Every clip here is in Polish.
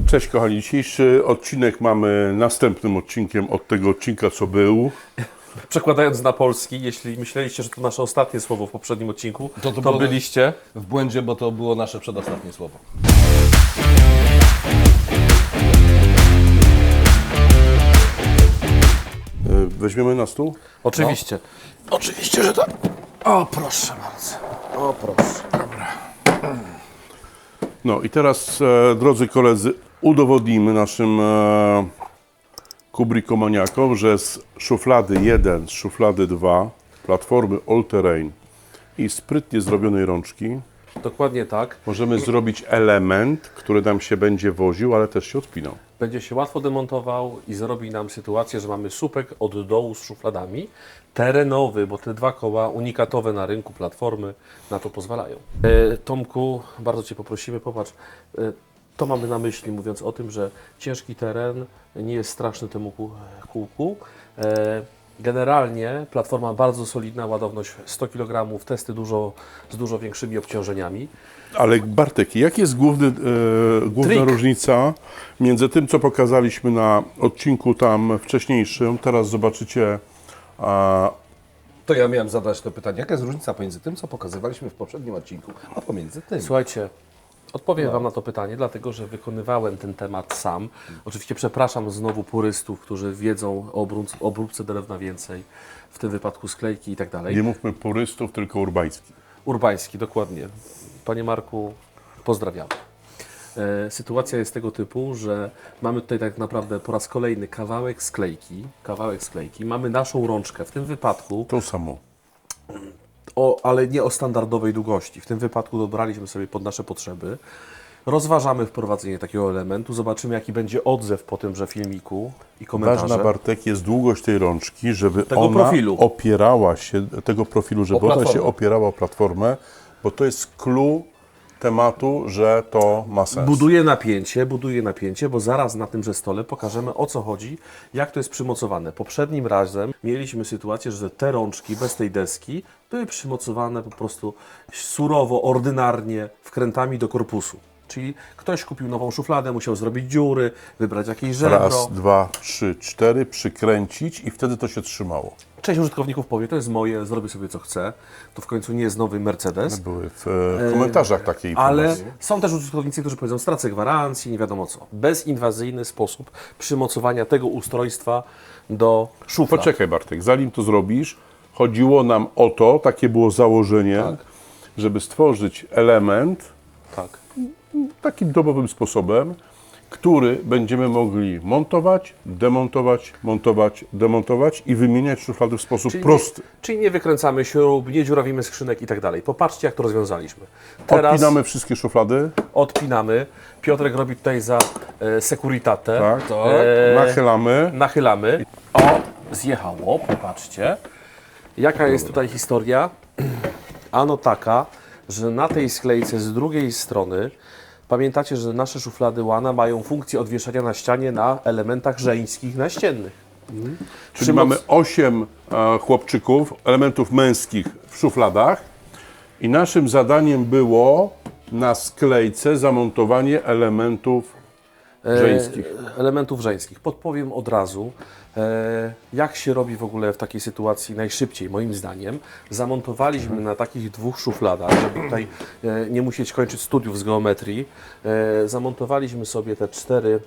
Cześć kochani, dzisiejszy odcinek mamy następnym odcinkiem od tego odcinka, co był. Przekładając na polski, jeśli myśleliście, że to nasze ostatnie słowo w poprzednim odcinku, to było byliście w błędzie, bo to było nasze przedostatnie słowo. Weźmiemy na stół? Oczywiście. Oczywiście, że tak. O, proszę bardzo. O, proszę. Dobra. No i teraz, drodzy koledzy, udowodnimy naszym kubrikomaniakom, że z szuflady 1, z szuflady 2, platformy All Terrain i sprytnie zrobionej rączki Dokładnie tak. możemy zrobić element, który nam się będzie woził, ale też się odpinał. Będzie się łatwo demontował i zrobi nam sytuację, że mamy słupek od dołu z szufladami. Terenowy, bo te dwa koła unikatowe na rynku platformy na to pozwalają. Tomku, bardzo Cię poprosimy, popatrz. To mamy na myśli, mówiąc o tym, że ciężki teren nie jest straszny temu kółku. Generalnie platforma bardzo solidna, ładowność 100 kg, testy z dużo większymi obciążeniami. Ale Bartek, jak jest główna Trik. różnica między tym, co pokazaliśmy na odcinku tam wcześniejszym, teraz zobaczycie, To ja miałem zadać to pytanie. Jaka jest różnica pomiędzy tym, co pokazywaliśmy w poprzednim odcinku, a pomiędzy tym? Słuchajcie, odpowiem Wam na to pytanie, dlatego że wykonywałem ten temat sam. Oczywiście przepraszam znowu purystów, którzy wiedzą o obróbce drewna więcej, w tym wypadku sklejki i tak dalej. nie mówmy purystów, tylko urbańskich. Urbański, dokładnie. Panie Marku, pozdrawiamy. Sytuacja jest tego typu, że mamy tutaj tak naprawdę po raz kolejny kawałek sklejki. Mamy naszą rączkę, w tym wypadku, Tą samą. ale nie o standardowej długości. W tym wypadku dobraliśmy sobie pod nasze potrzeby. Rozważamy wprowadzenie takiego elementu, zobaczymy jaki będzie odzew po tymże filmiku i komentarze. Ważna, Bartek, jest długość tej rączki, żeby Tego ona profilu. opierała się, tego profilu, żeby ona się platformę. opierała o platformę, bo to jest clue tematu, że to ma sens. Buduje napięcie, bo zaraz na tymże stole pokażemy, o co chodzi, jak to jest przymocowane. Poprzednim razem mieliśmy sytuację, że te rączki bez tej deski były przymocowane po prostu surowo, ordynarnie wkrętami do korpusu. Czyli ktoś kupił nową szufladę, musiał zrobić dziury, wybrać jakieś żebro. Raz, dwa, trzy, cztery, przykręcić i wtedy to się trzymało. Część użytkowników powie, to jest moje, zrobię sobie co chcę. To w końcu nie jest nowy Mercedes. Były w komentarzach takie Ale informacje. są też użytkownicy, którzy powiedzą, stracę gwarancji, nie wiadomo co. Bezinwazyjny sposób przymocowania tego ustrojstwa do szuflad. Poczekaj Bartek, zanim to zrobisz, chodziło nam o to, takie było założenie, żeby stworzyć element Tak. takim domowym sposobem, który będziemy mogli montować, demontować, montować, demontować i wymieniać szuflady w sposób prosty. Czyli nie wykręcamy śrub, nie dziurawimy skrzynek i tak dalej. Popatrzcie, jak to rozwiązaliśmy. Teraz Odpinamy wszystkie szuflady, odpinamy. Piotrek robi tutaj za securitatę. tak, nachylamy. Nachylamy. O, zjechało, popatrzcie. Jaka jest tutaj historia? Ano taka, że na tej sklejce z drugiej strony, pamiętacie, że nasze szuflady łana mają funkcję odwieszania na ścianie na elementach żeńskich naściennych. Czyli mamy 8 chłopczyków, elementów męskich w szufladach i naszym zadaniem było na sklejce zamontowanie elementów żeńskich. Elementów żeńskich. Podpowiem od razu, jak się robi w ogóle w takiej sytuacji najszybciej, moim zdaniem. Zamontowaliśmy na takich dwóch szufladach, żeby tutaj nie musieć kończyć studiów z geometrii. Zamontowaliśmy sobie te 4,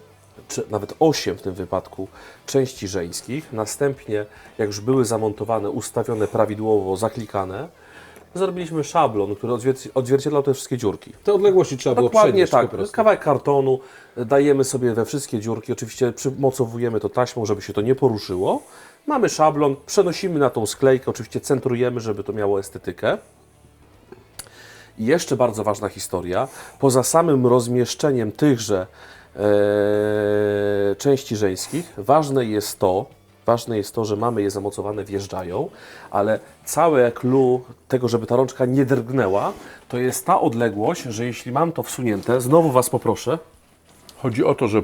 czy nawet 8 w tym wypadku części żeńskich. Następnie, jak już były zamontowane, ustawione prawidłowo, zaklikane, zrobiliśmy szablon, który odzwierciedlał te wszystkie dziurki. Te odległości trzeba było Dokładnie przenieść tak. po prostu. Kawałek kartonu dajemy sobie we wszystkie dziurki. Oczywiście przymocowujemy to taśmą, żeby się to nie poruszyło. Mamy szablon, przenosimy na tą sklejkę, oczywiście centrujemy, żeby to miało estetykę. I jeszcze bardzo ważna historia. Poza samym rozmieszczeniem tychże części żeńskich, ważne jest to, że mamy je zamocowane, wjeżdżają, ale całe clue tego, żeby ta rączka nie drgnęła, to jest ta odległość, że jeśli mam to wsunięte, znowu Was poproszę, Chodzi o to, że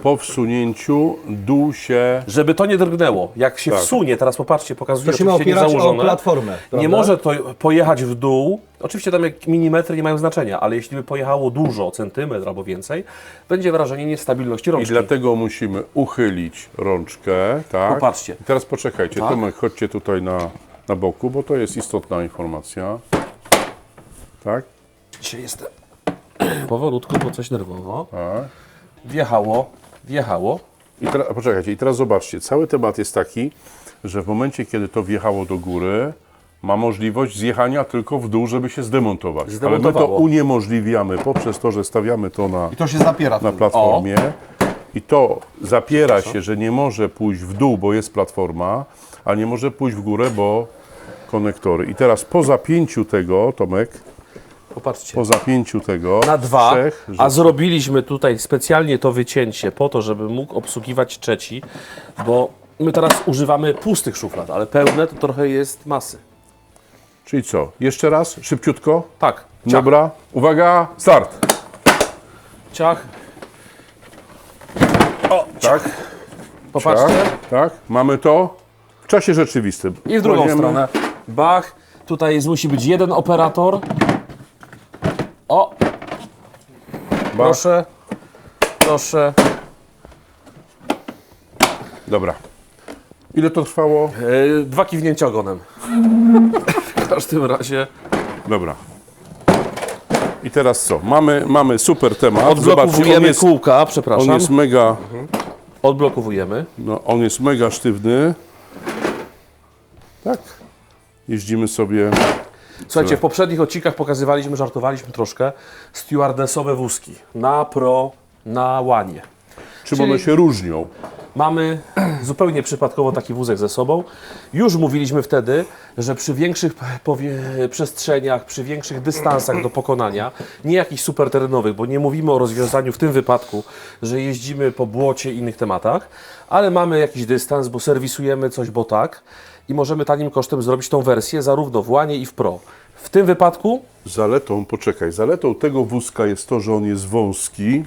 po wsunięciu dół się... Żeby to nie drgnęło. Jak się Tak. wsunie, teraz popatrzcie, pokazuję, To się ma oczywiście opierać o niezałożone. platformę, Nie prawda? może to pojechać w dół. Oczywiście tam jak milimetry nie mają znaczenia, ale jeśli by pojechało dużo, centymetr albo więcej, będzie wrażenie niestabilności I rączki. dlatego musimy uchylić rączkę, tak? Popatrzcie. I teraz poczekajcie, Tak. Tomek, chodźcie tutaj na boku, bo to jest istotna informacja. Tak? Dzisiaj jestem powolutku, bo coś nerwowo. Tak. Wjechało. I teraz, poczekajcie, i teraz zobaczcie, cały temat jest taki, że w momencie, kiedy to wjechało do góry, ma możliwość zjechania tylko w dół, żeby się zdemontować. Ale my to Zdemontowało. uniemożliwiamy poprzez to, że stawiamy to I to się zapiera. na platformie i to zapiera się, że nie może pójść w dół, bo jest platforma, a nie może pójść w górę, bo konektory. I teraz po zapięciu tego, Tomek, Popatrzcie. po zapięciu tego Na 2, trzech, a zrobiliśmy tutaj specjalnie to wycięcie po to, żeby mógł obsługiwać trzeci, bo my teraz używamy pustych szuflad, ale pełne to trochę jest masy. czyli co? Jeszcze raz, szybciutko. Tak, ciach, Dobra, uwaga, start. ciach, Tak, popatrzcie. tak, mamy to w czasie rzeczywistym. I w drugą Kładziemy. stronę. Bach, tutaj musi być jeden operator. O, proszę, proszę. Dobra. Ile to trwało? 2 kiwnięcia ogonem. W każdym razie Dobra. I teraz co? Mamy super temat. Zobaczcie, odblokowujemy kółka, on przepraszam. jest mega, Odblokowujemy. no, on jest mega sztywny. Tak. Jeździmy sobie. Słuchajcie, w poprzednich odcinkach pokazywaliśmy, żartowaliśmy troszkę, stewardessowe wózki na Pro, na Łanie. Czym Czyli- one się różnią? Mamy zupełnie przypadkowo taki wózek ze sobą. Już mówiliśmy wtedy, że przy większych przestrzeniach, przy większych dystansach do pokonania, nie jakichś super terenowych, bo nie mówimy o rozwiązaniu w tym wypadku, że jeździmy po błocie i innych tematach, ale mamy jakiś dystans, bo serwisujemy coś, bo tak i możemy tanim kosztem zrobić tą wersję zarówno w Łanie i w Pro. W tym wypadku Zaletą tego wózka jest to, że on jest wąski,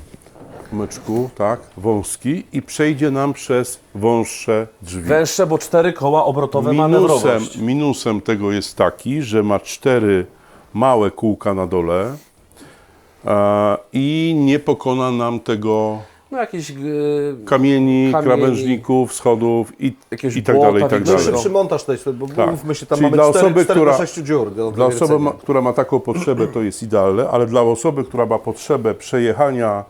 myczku, tak, wąski i przejdzie nam przez wąższe drzwi. węższe, bo 4 koła obrotowe manewrowość. Minusem tego jest taki, że ma 4 małe kółka na dole i nie pokona nam tego No jakieś kamieni, Kamieni. krawężników, schodów Jakiegoś i tak błota dalej, i tak widocznego. dalej. Szybszy montaż tej, bo Tak. mówmy się, tam Czyli mamy dla 4 osoby, do która- 6 dziur. Dla osoby, która ma taką potrzebę, to jest idealne, ale dla osoby, która ma potrzebę przejechania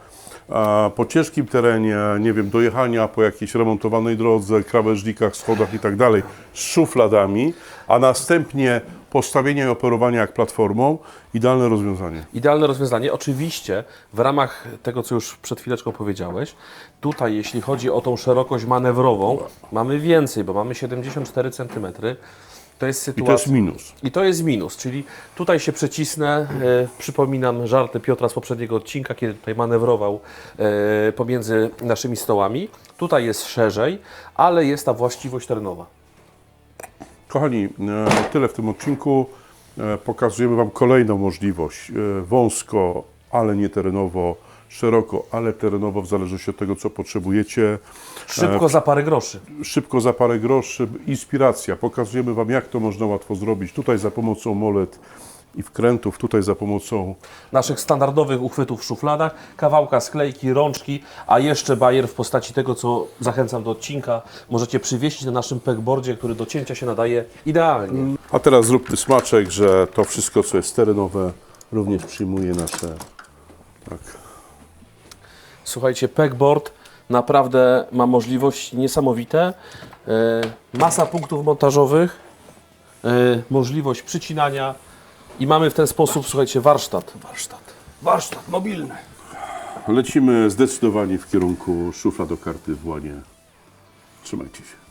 po ciężkim terenie, nie wiem, dojechania po jakiejś remontowanej drodze, krawężnikach, schodach i tak dalej, z szufladami, a następnie postawienia i operowania jak platformą, idealne rozwiązanie. Idealne rozwiązanie. Oczywiście w ramach tego, co już przed chwileczką powiedziałeś, tutaj jeśli chodzi o tą szerokość manewrową, mamy więcej, bo mamy 74 cm. To jest I sytuacja. to jest minus. I to jest minus, czyli tutaj się przecisnę, przypominam żarty Piotra z poprzedniego odcinka, kiedy tutaj manewrował pomiędzy naszymi stołami. Tutaj jest szerzej, ale jest ta właściwość terenowa. Kochani, tyle w tym odcinku. Pokazujemy Wam kolejną możliwość. Wąsko, ale nie terenowo, szeroko, ale terenowo, w zależności od tego, co potrzebujecie. Szybko za parę groszy. Szybko za parę groszy, inspiracja. Pokazujemy Wam, jak to można łatwo zrobić. Tutaj za pomocą molet i wkrętów, tutaj za pomocą Naszych standardowych uchwytów w szufladach, kawałka sklejki, rączki, a jeszcze bajer w postaci tego, co zachęcam do odcinka, możecie przywieźć na naszym pegboardzie, który do cięcia się nadaje idealnie. A teraz zrób Ty smaczek, że to wszystko, co jest terenowe, również przyjmuje nasze... Tak. Słuchajcie, pegboard naprawdę ma możliwości niesamowite. Masa punktów montażowych, możliwość przycinania i mamy w ten sposób, słuchajcie, warsztat. Warsztat mobilny. Lecimy zdecydowanie w kierunku szufla do karty w Łanie. Trzymajcie się.